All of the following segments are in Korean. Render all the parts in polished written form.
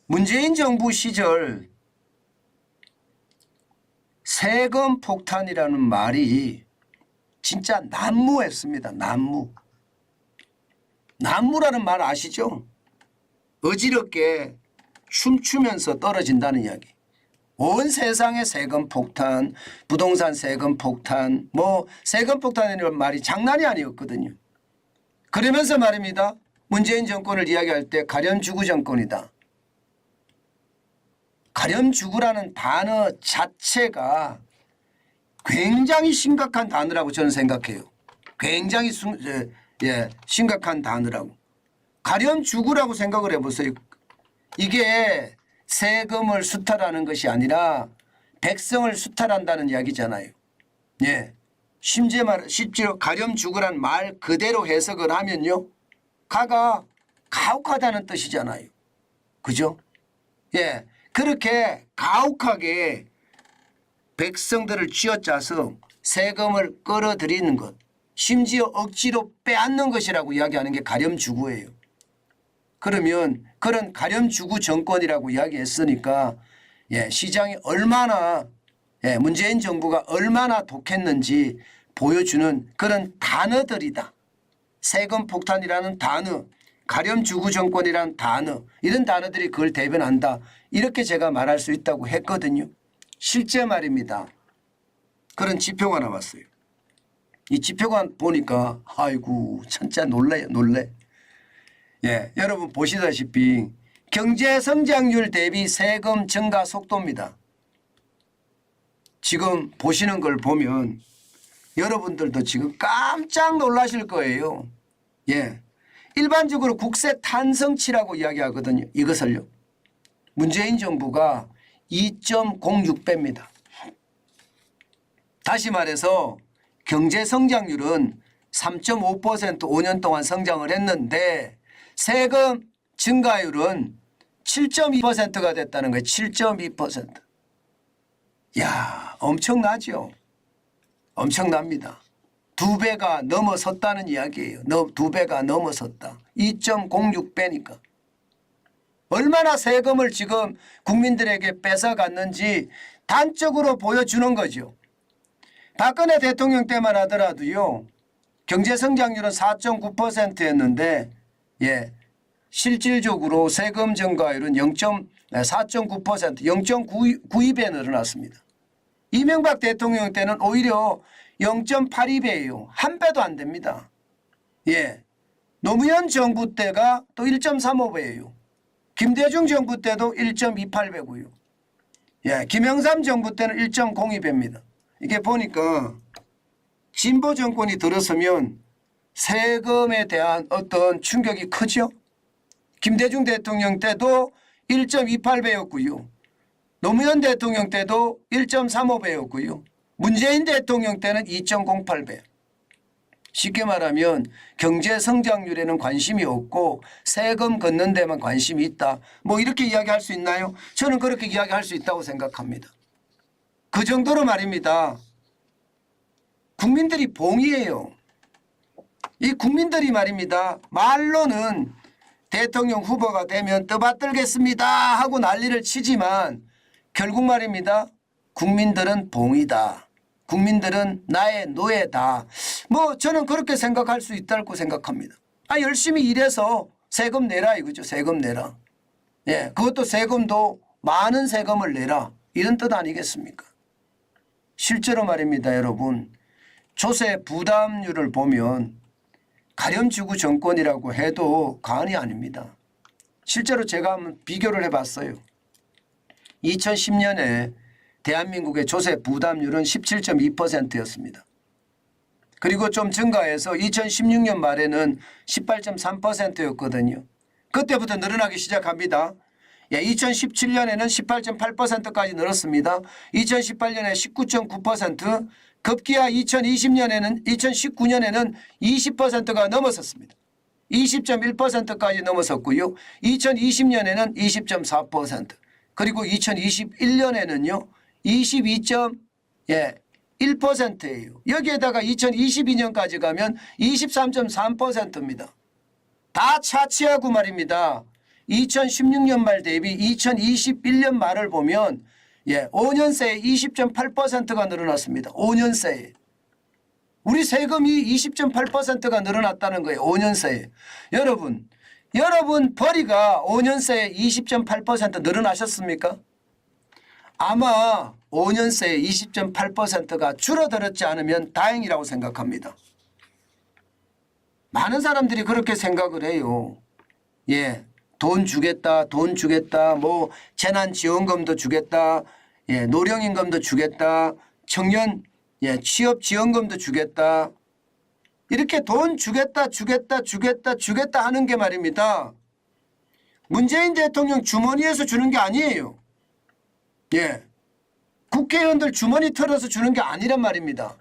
문재인 정부 시절 세금 폭탄이라는 말이 진짜 난무했습니다. 난무라는 말 아시죠? 어지럽게 춤추면서 떨어진다는 이야기. 온 세상의 세금 폭탄, 부동산 세금 폭탄, 세금 폭탄이라는 말이 장난이 아니었거든요. 그러면서 말입니다. 문재인 정권을 이야기할 때 가렴주구 정권이다. 가렴주구라는 단어 자체가 굉장히 심각한 단어라고 저는 생각해요. 굉장히 심각한 단어라고. 가렴주구라고 생각을 해보세요. 이게 세금을 수탈하는 것이 아니라 백성을 수탈한다는 이야기잖아요. 예. 실제로 가렴주구란 말 그대로 해석을 하면요. 가가 가혹하다는 뜻이잖아요. 그죠? 예. 그렇게 가혹하게 백성들을 쥐어짜서 세금을 끌어들이는 것, 심지어 억지로 빼앗는 것이라고 이야기하는 게 가렴주구예요. 그러면 그런 가렴주구 정권이라고 이야기했으니까 시장이 얼마나 문재인 정부가 얼마나 독했는지 보여주는 그런 단어들이다. 세금 폭탄이라는 단어, 가렴주구 정권이라는 단어, 이런 단어들이 그걸 대변한다. 이렇게 제가 말할 수 있다고 했거든요. 실제 말입니다. 그런 지표가 나왔어요. 이 지표가 보니까 아이고 진짜 놀래. 예, 여러분 보시다시피 경제 성장률 대비 세금 증가 속도입니다. 지금 보시는 걸 보면 여러분들도 지금 깜짝 놀라실 거예요. 예, 일반적으로 국세 탄성치라고 이야기하거든요. 이것을요. 문재인 정부가 2.06배입니다. 다시 말해서 경제 성장률은 3.5% 5년 동안 성장을 했는데 세금 증가율은 7.2%가 됐다는 거예요. 7.2%. 야, 엄청나죠. 엄청납니다. 2배가 넘어섰다는 이야기예요. 2배가 넘어섰다. 2.06배니까. 얼마나 세금을 지금 국민들에게 뺏어갔는지 단적으로 보여주는 거죠. 박근혜 대통령 때만 하더라도요. 경제성장률은 4.9%였는데 실질적으로 세금 증가율은 4.9%, 0.92배 늘어났습니다. 이명박 대통령 때는 오히려 0.82배예요. 한 배도 안 됩니다. 노무현 정부 때가 또 1.35배예요. 김대중 정부 때도 1.28배고요. 김영삼 정부 때는 1.02배입니다. 이게 보니까 진보 정권이 들어서면 세금에 대한 어떤 충격이 크죠. 김대중 대통령 때도 1.28배였고요. 노무현 대통령 때도 1.35배였고요. 문재인 대통령 때는 2.08배. 쉽게 말하면 경제 성장률에는 관심이 없고 세금 걷는 데만 관심이 있다. 이렇게 이야기할 수 있나요? 저는 그렇게 이야기할 수 있다고 생각합니다. 그 정도로 말입니다. 국민들이 봉이에요. 이 국민들이 말입니다. 말로는 대통령 후보가 되면 떠받들겠습니다 하고 난리를 치지만 결국 말입니다. 국민들은 봉이다. 국민들은 나의 노예다. 저는 그렇게 생각할 수 있다고 생각합니다. 열심히 일해서 세금 내라 이거죠. 세금 내라. 그것도 세금도 많은 세금을 내라. 이런 뜻 아니겠습니까? 실제로 말입니다. 여러분. 조세 부담률을 보면 가렴주구 정권이라고 해도 과언이 아닙니다. 실제로 제가 한번 비교를 해봤어요. 2010년에 대한민국의 조세 부담률은 17.2%였습니다. 그리고 좀 증가해서 2016년 말에는 18.3%였거든요. 그때부터 늘어나기 시작합니다. 2017년에는 18.8%까지 늘었습니다. 2018년에 19.9%, 급기야 2019년에는 20%가 넘어섰습니다. 20.1%까지 넘어섰고요. 2020년에는 20.4%, 그리고 2021년에는요. 22.1%예요. 여기에다가 2022년까지 가면 23.3%입니다. 다 차치하고 말입니다. 2016년 말 대비 2021년 말을 보면 5년 새에 20.8%가 늘어났습니다. 5년 새에. 우리 세금이 20.8%가 늘어났다는 거예요. 5년 새에. 여러분 벌이가 5년 새에 20.8% 늘어나셨습니까? 아마 5년 새에 20.8%가 줄어들었지 않으면 다행이라고 생각합니다. 많은 사람들이 그렇게 생각을 해요. 돈 주겠다, 뭐 재난지원금도 주겠다, 노령임금도 주겠다, 청년 취업지원금도 주겠다. 이렇게 돈 주겠다 하는 게 말입니다. 문재인 대통령 주머니에서 주는 게 아니에요. 국회의원들 주머니 털어서 주는 게 아니란 말입니다.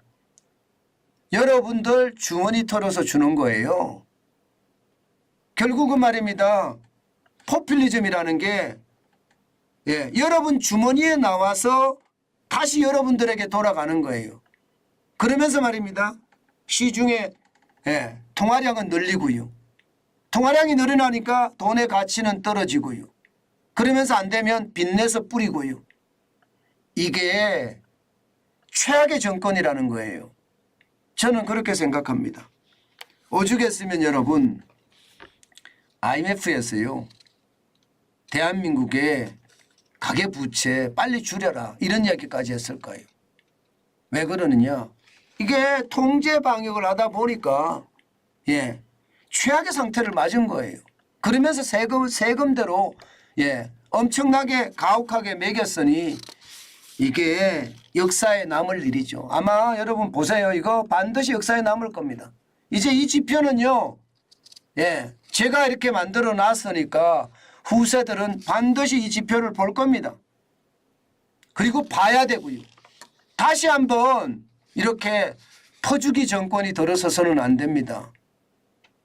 여러분들 주머니 털어서 주는 거예요. 결국은 말입니다. 포퓰리즘이라는 게 여러분 주머니에 나와서 다시 여러분들에게 돌아가는 거예요. 그러면서 말입니다. 시중에 통화량은 늘리고요. 통화량이 늘어나니까 돈의 가치는 떨어지고요. 그러면서 안 되면 빚내서 뿌리고요. 이게 최악의 정권이라는 거예요. 저는 그렇게 생각합니다. 오죽했으면 여러분 IMF에서요. 대한민국의 가계부채 빨리 줄여라 이런 이야기까지 했을 거예요. 왜 그러느냐. 이게 통제 방역을 하다 보니까 최악의 상태를 맞은 거예요. 그러면서 세금대로 엄청나게 가혹하게 매겼으니 이게 역사에 남을 일이죠. 아마 여러분 보세요. 이거 반드시 역사에 남을 겁니다. 이제 이 지표는요. 제가 이렇게 만들어 놨으니까 후세들은 반드시 이 지표를 볼 겁니다. 그리고 봐야 되고요. 다시 한번 이렇게 퍼주기 정권이 들어서서는 안 됩니다.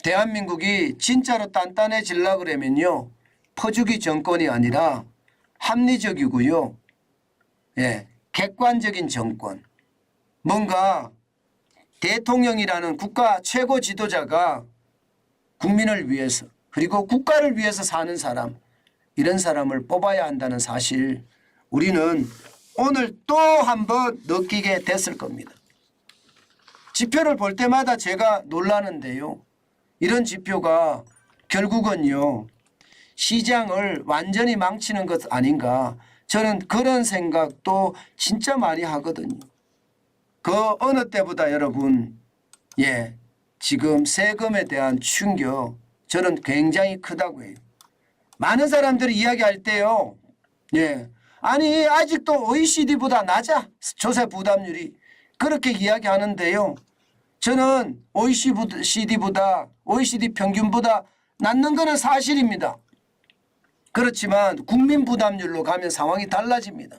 대한민국이 진짜로 단단해지려고 그러면요. 퍼주기 정권이 아니라 합리적이고요. 객관적인 정권. 뭔가 대통령이라는 국가 최고 지도자가 국민을 위해서 그리고 국가를 위해서 사는 사람 이런 사람을 뽑아야 한다는 사실 우리는 오늘 또 한 번 느끼게 됐을 겁니다. 지표를 볼 때마다 제가 놀라는데요. 이런 지표가 결국은요. 시장을 완전히 망치는 것 아닌가. 저는 그런 생각도 진짜 많이 하거든요. 그 어느 때보다 여러분 지금 세금에 대한 충격 저는 굉장히 크다고 해요. 많은 사람들이 이야기할 때요. 아니 아직도 OECD보다 낮아. 조세 부담률이. 그렇게 이야기하는데요. 저는 OECD 평균보다 낮는 것은 사실입니다. 그렇지만 국민 부담률로 가면 상황이 달라집니다.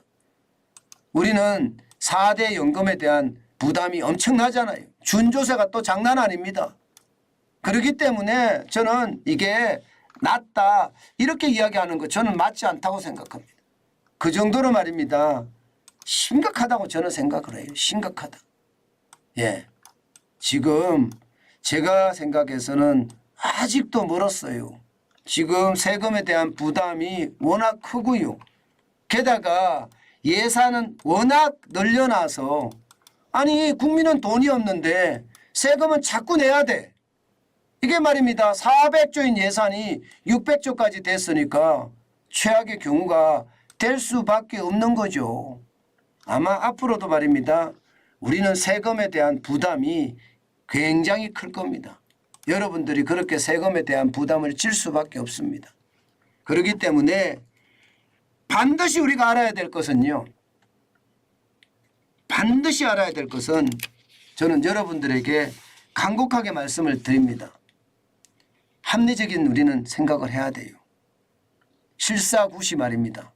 우리는 4대 연금에 대한 부담이 엄청나잖아요. 준조세가 또 장난 아닙니다. 그렇기 때문에 저는 이게 낮다 이렇게 이야기하는 거 저는 맞지 않다고 생각합니다. 그 정도로 말입니다. 심각하다고 저는 생각을 해요. 심각하다. 지금 제가 생각해서는 아직도 멀었어요. 지금 세금에 대한 부담이 워낙 크고요. 게다가 예산은 워낙 늘려놔서 아니 국민은 돈이 없는데 세금은 자꾸 내야 돼. 이게 말입니다. 400조인 예산이 600조까지 됐으니까 최악의 경우가 될 수밖에 없는 거죠. 아마 앞으로도 말입니다. 우리는 세금에 대한 부담이 굉장히 클 겁니다. 여러분들이 그렇게 세금에 대한 부담을 질 수밖에 없습니다. 그렇기 때문에 반드시 우리가 알아야 될 것은요. 반드시 알아야 될 것은 저는 여러분들에게 간곡하게 말씀을 드립니다. 합리적인 우리는 생각을 해야 돼요. 실사구시 말입니다.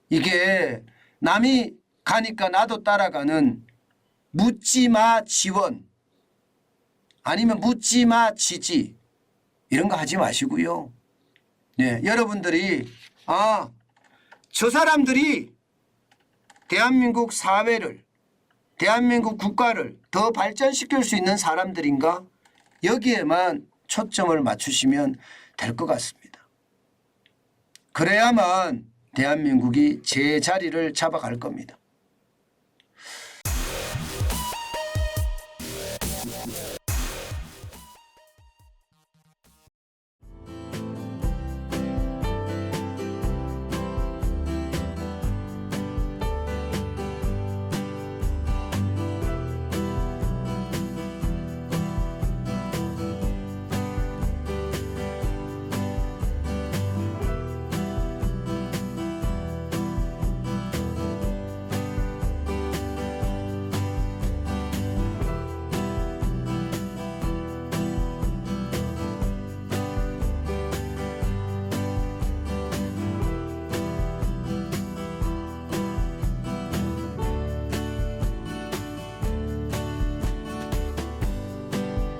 이게 남이 가니까 나도 따라가는 묻지마 지원 아니면 묻지마 지지 이런 거 하지 마시고요. 여러분들이 저 사람들이 대한민국 사회를 대한민국 국가를 더 발전시킬 수 있는 사람들인가 여기에만 초점을 맞추시면 될 것 같습니다. 그래야만 대한민국이 제 자리를 잡아갈 겁니다.